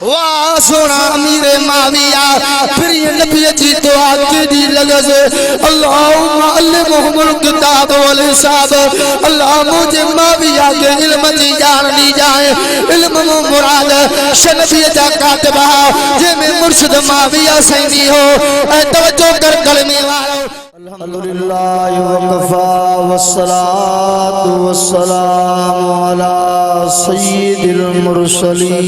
वाह सोना अमीरे माविया फिर ये नबी जी तो आके दी लगज अल्लाहुम्मा अल्लिमहुल किताब वल हिसाब। अल्लाह मुझे माविया के इल्म दी जान दी जाए, इल्म मुराद शनबी जा कातबा जे में मुर्शिद माविया सही हो। ए तवज्जो कर कलमे वालो अल्हम्दुलिल्लाह वकफा वस्सलातु वस्सलामु अला सय्यिदिल मुरसलीन।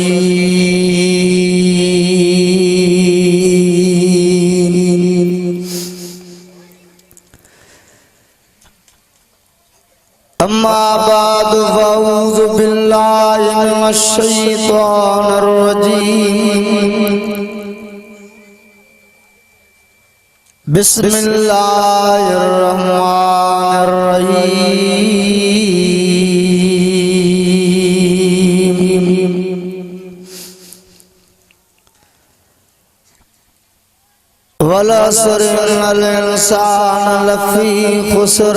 अम्मा बाद फअऊज़ु बिल्लाहि मिनश शैतानिर रजीम। बिस्मिल्लाहिर रहमानिर रहीम। वल अस्र इन्नल इंसान लफी खुस्र।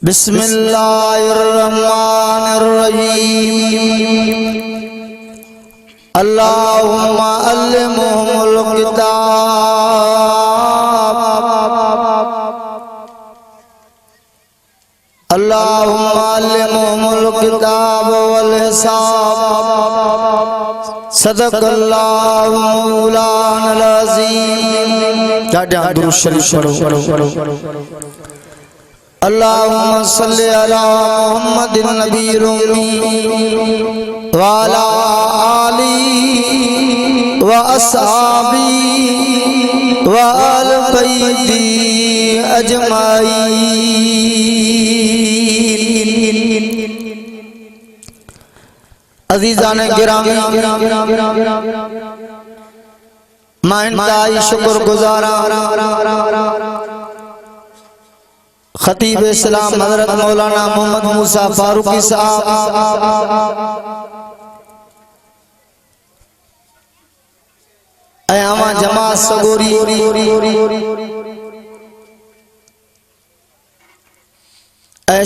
बिस्मिल्लाहिर रहमानिर रहीम। अल्लाहुम्मा अल्लिमहुल किताब, अल्लाहुम्मा अल्लिमहुल किताब वल हिसाब। सदक़ल्लाहु मौलानल अज़ीम। क्या दुरूद शरीफ पढ़ो। अल्लाहुम्मा सल्लि अला मुहम्मदिन नबीर व अला आलिहि व अस्हाबी व अल बैती अजमाइन। अज़ीज़ान गिरामी, मैं इंतहाई शुक्रगुज़ार खतीब इस्लाम हज़रत मौलाना मोहम्मद मूसा फारूकी साहब आमा जमात सगोरी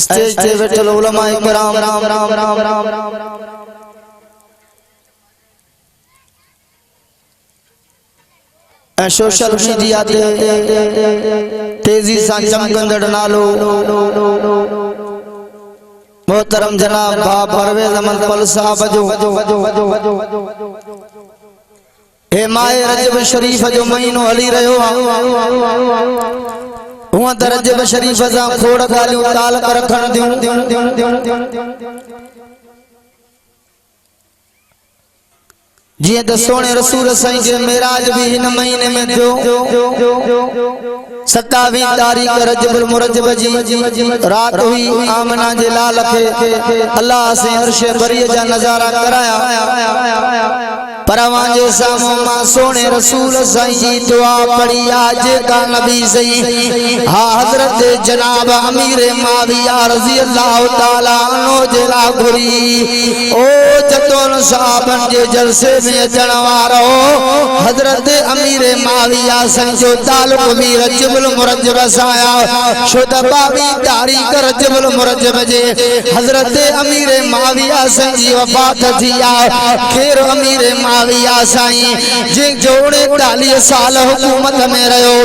स्टेज पे बैठे उलमा इकराम सोशल मीडिया तेजी से चमकंदड़ नालो मोहतरम जनाब बाप परवेज अहमद पल साहब जो हे माए रजब शरीफ जो महीनो हली रहो हुआ त रजब शरीफ सा खोड़ गालियों ताल कर रखण दियूं। जिए तो सोने रसूल साईं जे मेराज भी इन महीने में थियो। 27 तारीख रजबुल मुरज्जब जी रात हुई आमना जे लाल खे अल्लाह से अर्श बरी जा नजारा कराया। परवां जे सामो मां सोने रसूल साईं जी दुआ पढ़ी आज का नबी सही हा हजरत जनाब अमीर माविया रज़ी अल्लाह ताला अन्हु जे ला घुरी ओ जतोन साहबन जे जलसे में अचण वारो हजरत अमीर माविया साईं जो ताल्लुक भी रजबुल मुरज्जब सां आया। छो त 22 तारीख रजबुल मुरज्जब जे हजरत अमीर माविया साईं जी वफात थी आ। खेर अमीर माविया साईं जे जोड़े 40 साल हुकूमत में रहो।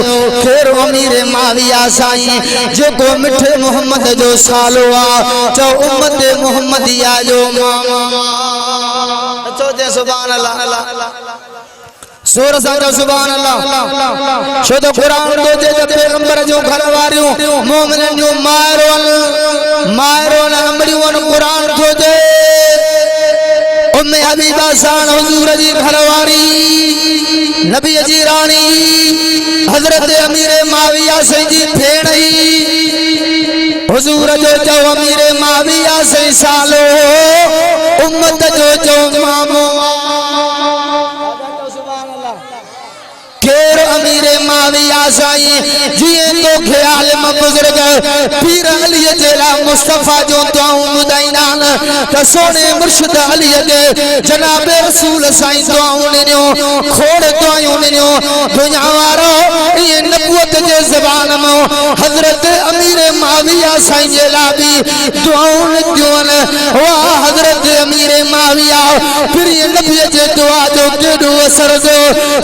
खेर अमीर माविया साईं जेको मिठे मोहम्मद जो सालो आ चो उम्मत मोहम्मदिया जो सोचे सुभान अल्लाह सूर साजो सुभान अल्लाह। छो तो कुरान तो जे पैगंबर जो घर वारियों मोमिनन जो मायरो अमड़ियों कुरान तो जे उम्मे हबीबा सान हुजूर जी घरवारी नबी जी रानी हजरत अमीर माविया से जी भेणई हुजूर जो चो अमीर माविया से सालो उम्मत जो चो मामो। खेर अमीर माविया साई जिए तो ख्याल में बुजुर्ग पीर अली जेला मुस्तफा जो दुआऊं बुधाईंदान त सोने मुर्शिद अली दे जनाब रसूल साई दुआऊं ॾिनो खोड़ दुआऊं ॾिनो दुनिया वारो ये नबूवत जे ज़बान में हजरत अमीर माविया साई जेला भी दुआऊं ॾियूं वाह हजरत अमीर माविया फिर ये नबी जे दुआ जो केॾो असर जो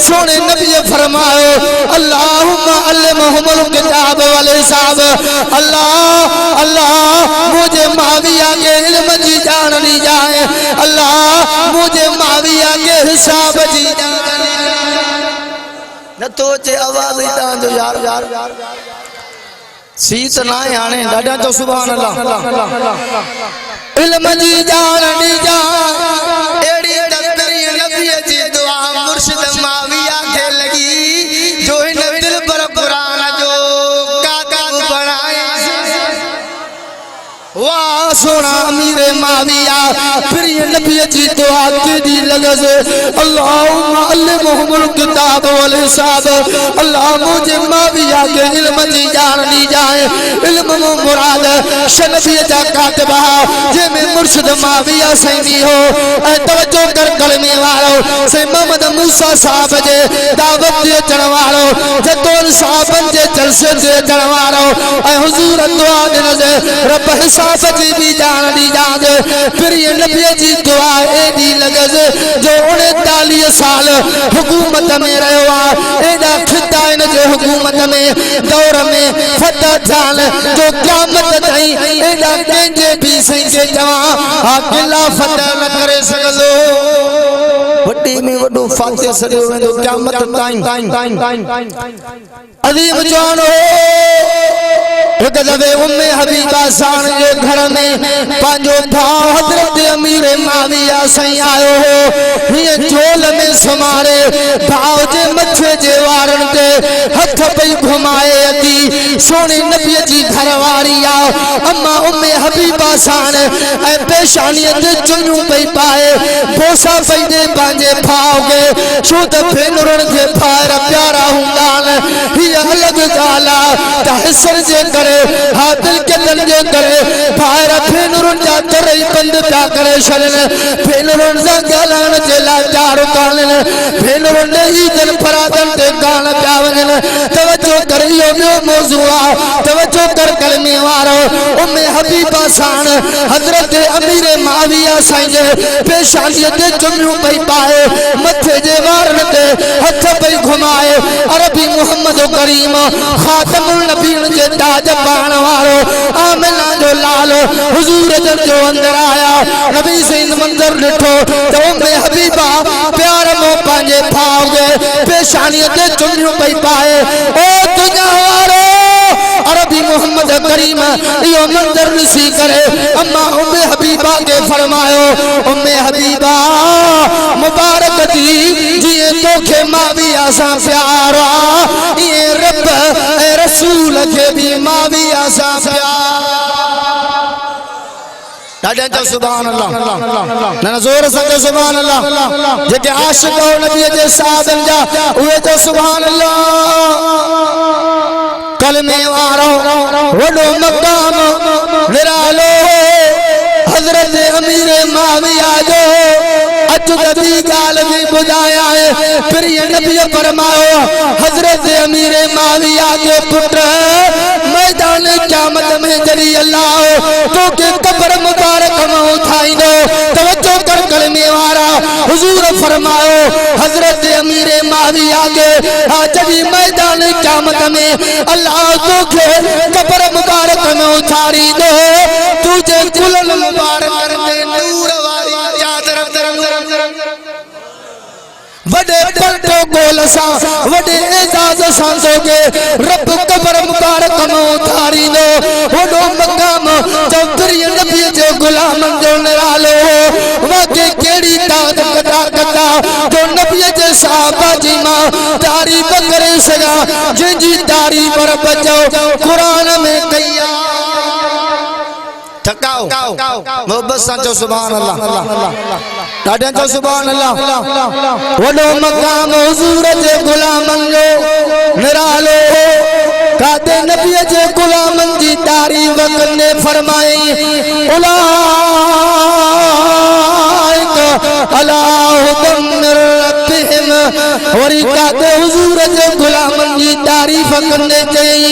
सोने नबी फरमायो अल्लाहुम्मा अल्लिमहुल किताब वल हिसाब अल्लाह अल्लाह मुझे माविया के इल्म जी जान दी जाए अल्लाह मुझे माविया के हिसाब जी जान न तो चे आवाज इता जो यार सीत ना आने डाडा तो सुभान अल्लाह इल्म जी जान दी जाए एड़ी तकरी नबी जी दुआ मुर्शिद माविया के लगी जो इन दिल पर कुरान जो काका बनाए वाह सोना अमीर माविया फिर ये नबी जी दुआ की लगज अल्लाहुम्मा अल्लिमहुल किताब वल हिसाब अल्लाह मुझे माविया के इल्म जी जान दी जाए इल्म मुराद शनबी जा कातबा जे में मुर्शिद माविया सही हो ए तवज्जो कर कलमे वालो से मोहम्मद मूसा साहब जे दावत जे चढ़वारो जतोल साहब जे जलसे जे चढ़वारो ए हुजूर दुआ दिन जे रब हिसाब जी भी जान दी जाए फिर ये नबी जी दुआ एडी लगज जो 39 साल हुकूमत में रहा एडा खिता इन जे हुकूमत में दौर में फतह जान जो क़यामत ताईं एडा कंहिंजे भी सही के जवा अकेला फतह न करे सघंदो वड्डी में वड्डो फातिह सॾियो वेंदो क़यामत ताईं अजीम जान हो एक दफे उम्मे हबीबा सान जे घर में पांजो भाउ हजरत अमीर माविया सही आयो हो ये झोल में सुमारे भाउ जे मथे जे वारन ते हथ पई घुमाए अती सोने नबी जी घरवारी आ अम्मा उम्मे हबीबा सान ए पेशानी ते चुन्नू पई पाए बोसा पई दे पांजे भाउ के छो त भेनरुन जे फार प्यारा हुंदान ही अलग गाला त हिसर जे करे हादिल के दल जे करे फार भेनरुन जा तरई बंद प्या करे शरण भेनरुन जा गालन जे लाचार कालन भेनरुन ही दिल फरादन ते गान प्या वजन तवज्जो कर यो मौजूआ तवज्जो कर कलमे वारो उम्मे हबीबा सान हजरत अमीर माविया साईं जे पेशानी ते चुन्नू पई पाए मथे जे वारन ते हथ पई घुमाए अरबी मोहम्मद करीम खातमुल नबीन जे ताज पाण वारो आमिना जो लाल हुजूर जो अंदर आया नबी से इन मंजर ॾिठो तो उम्मे हबीबा प्यार मो पांजे भाउ जे पेशानी ते चुन्नू पई पाए ओ दुनिया वारो अरबी मोहम्मद करीम यो मंजर ॾिसी करे अम्मा उम्मे हबीबा के फरमायो उम्मे हबीबा मुबारक दी जिए तोखे माविया सा प्यार ये रब ए रसूल के भी माविया सा प्यार डाडा तो सुभान अल्लाह ना जोर से सुभान अल्लाह जेके आशिक हो नबी जे साहबन जा उहे तो सुभान अल्लाह कलमे वारो वडो मकाम निरालो हजरत अमीर माविया जो अजदी गाल भी बुझाया है फिर ये नबी फरमाओ हजरत अमीर माविया के पुत्र मैदान क़यामत में जरी अल्लाह तो के कब्र मुबारक में उठाइंदो तवज्जो कर कलमे वारा हुजूर फरमाओ हजरत अमीर माविया के जरी मैदान क़यामत में अल्लाह तो के कब्र मुबारक में उठारी दो तुझे कुल मुबारक में नूर वाली चादर वडे पलटो गोल सा वडे एजाज सांसोगे रब कब्र मुबारक में उतारी लो वडो मकाम चौधरी नबी जे गुलाम जो निरालो वाके केड़ी दाद कटा कटा जो नबी जे साहबा जी मां तारी बकरे सगा जिंजी तारी पर बचो कुरान में कहिया थकाओ मोहब्बत सां चओ सुभान अल्लाह ॾाढा चओ सुभान अल्लाह वॾो मक़ाम हुज़ूर जे गुलामन जो निरालो कादे नबी जे गुलामन जी तारीफ़ कंदे फरमाई उलाइका अला हुदम मिर रब्बिहिम वरी कादे हुज़ूर जे गुलामन जी तारीफ़ कंदे चई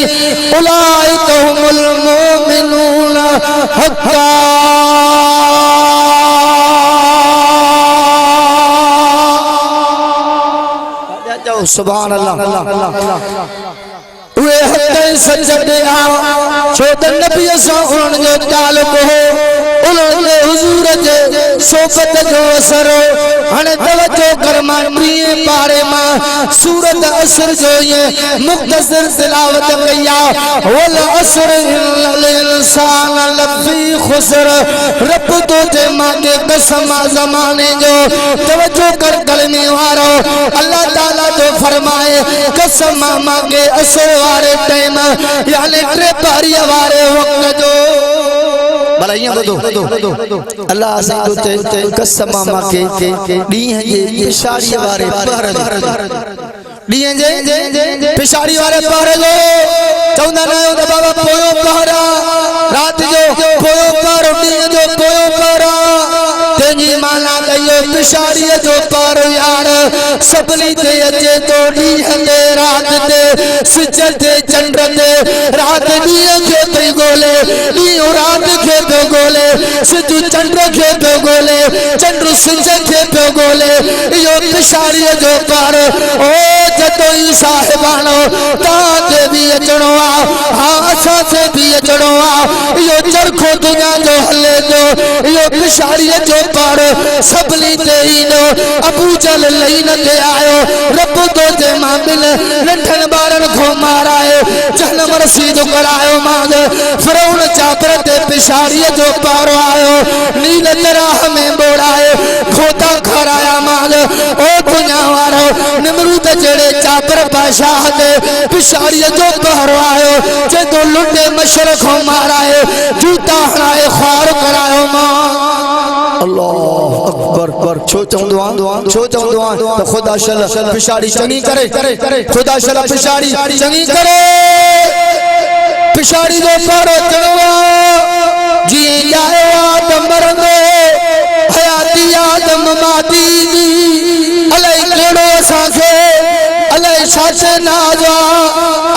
उलाइका हुमुल मुमिनून हक़्क़ा सुभान अल्लाह वे हक़ सजदे आओ छो त नबी सां उन्हनि जो तालुक हो उन्हनि जे हुज़ूर जे सोबत जो असर हाणे तवज्जो कर मां टीह पारे मां सूरत असर जो ये मुख़्तसर तिलावत कई आहे वल असर इन्नल इंसान लफ़ी खुसर रब तो जे मांगे कसम ज़माने जो तवज्जो कर कलमे वारो अल्लाह ताला जो फरमाए कसम मांगे असर वारे टाइम यानी टे पारी वारे वक्त जो भला ये बुधो अल्लाह से तो कसम मांगे ॾींहं जे पिछाड़ी वारे पहर ॾींहं जे पिछाड़ी वारे पहर जो चवंदा न आहियो त बाबा पोयो पहर रात जो पोयो पहर ॾींहं जो पोयो पहर तेजी माना कयो पिछाड़ी जो पहर यार सभिनी ते अचे तो ॾींहं ते रात ते सिज ते चंड ते रात ॾींहं खे पई ॻोल्हे ॾींहुं रात खे पियो ॻोल्हे सिज चंड खे पियो ॻोल्हे चंड सिज खे पियो ॻोल्हे इहो पिछाड़ीअ जो पहर ओ जदों ई साहिबानो तव्हांखे बि अचणो आहे हा असांखे बि अचणो आहे इहो चरखो दुनिया जो हले थो इहो पिछाड़ीअ जो पहर सभिनी ते ईंदो अबू जहल लही न ते आयो रब तो जे मां ॿिनि नंढनि ॿारनि खो मारायो जनम रसीद करायो मां फिरौन चादर ते पिछाड़ीअ जो पहर आयो नील तराह में बोड़ाए खोता खाराया मां ओ दुनिया वारो निमरूद जड़े चादर बादशाह दे पिछाड़ीअ जो पहर आयो जेको लुटे मशरक़ खो मारायो जूता हणाए ख्वार करायो मां अल्लाह अकबर छो चवंदो आहे त खुदा शल पिछाड़ी चंगी करे खुदा शल पिछाड़ी चंगी करे पिछाड़ी जो पहर चढ़ो जी जाए आदम मरंदो हयाती आदम मादी अलाई केड़ो असांखे अलाई छाछे नाज़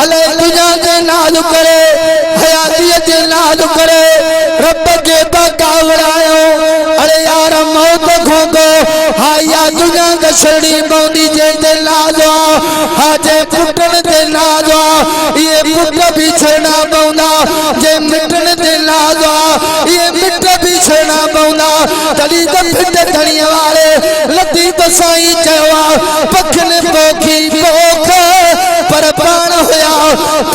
अलाई दुनिया के नाज़ करे हयाती के नाज़ करे रब के बकावड़ायो अरे यार मौत खोगो हाया दुनिया का छड़ी पौंदी जे ते नाज़ हाजे पुटन ते नाज़ ये पुट भी छड़ना पौंदा जे मिटन ते नाज़ ये मिट भी छड़ना पौंदा तली त फिट धणी वाले लती बसाई चवा पखन पोखी पोख पर प्राण होया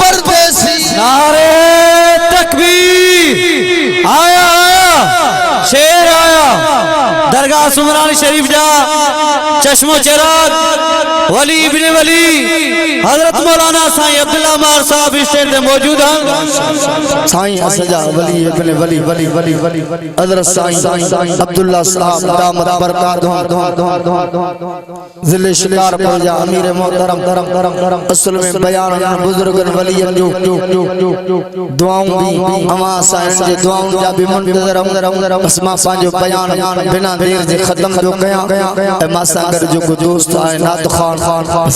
परदेसी नारे तकबीर आया शेर आया दरगाह सुमरानी शरीफ जा चश्मो चिराग वली इब्ने वली हजरत मौलाना साईं अब्दुल्ला मार साहब स्टेज पे मौजूद हैं साईं असजा वली इब्ने वली हजरत साईं अब्दुल्ला साहब दामत बरकातहू जिले शिकारपुर जा अमीर मोहतरम असल में बयान बुजुर्गन वलियन जो दुआऊं भी अमा साईं जे दुआऊं जा भी मुंतजर अस्मा पांजो बयान बिना देर जे खत्म जो कया मां सागर जो दोस्त है नात खान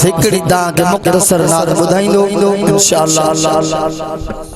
हिकड़ी दा के मुख्तसर नात बुधाइंदो इंशाअल्लाह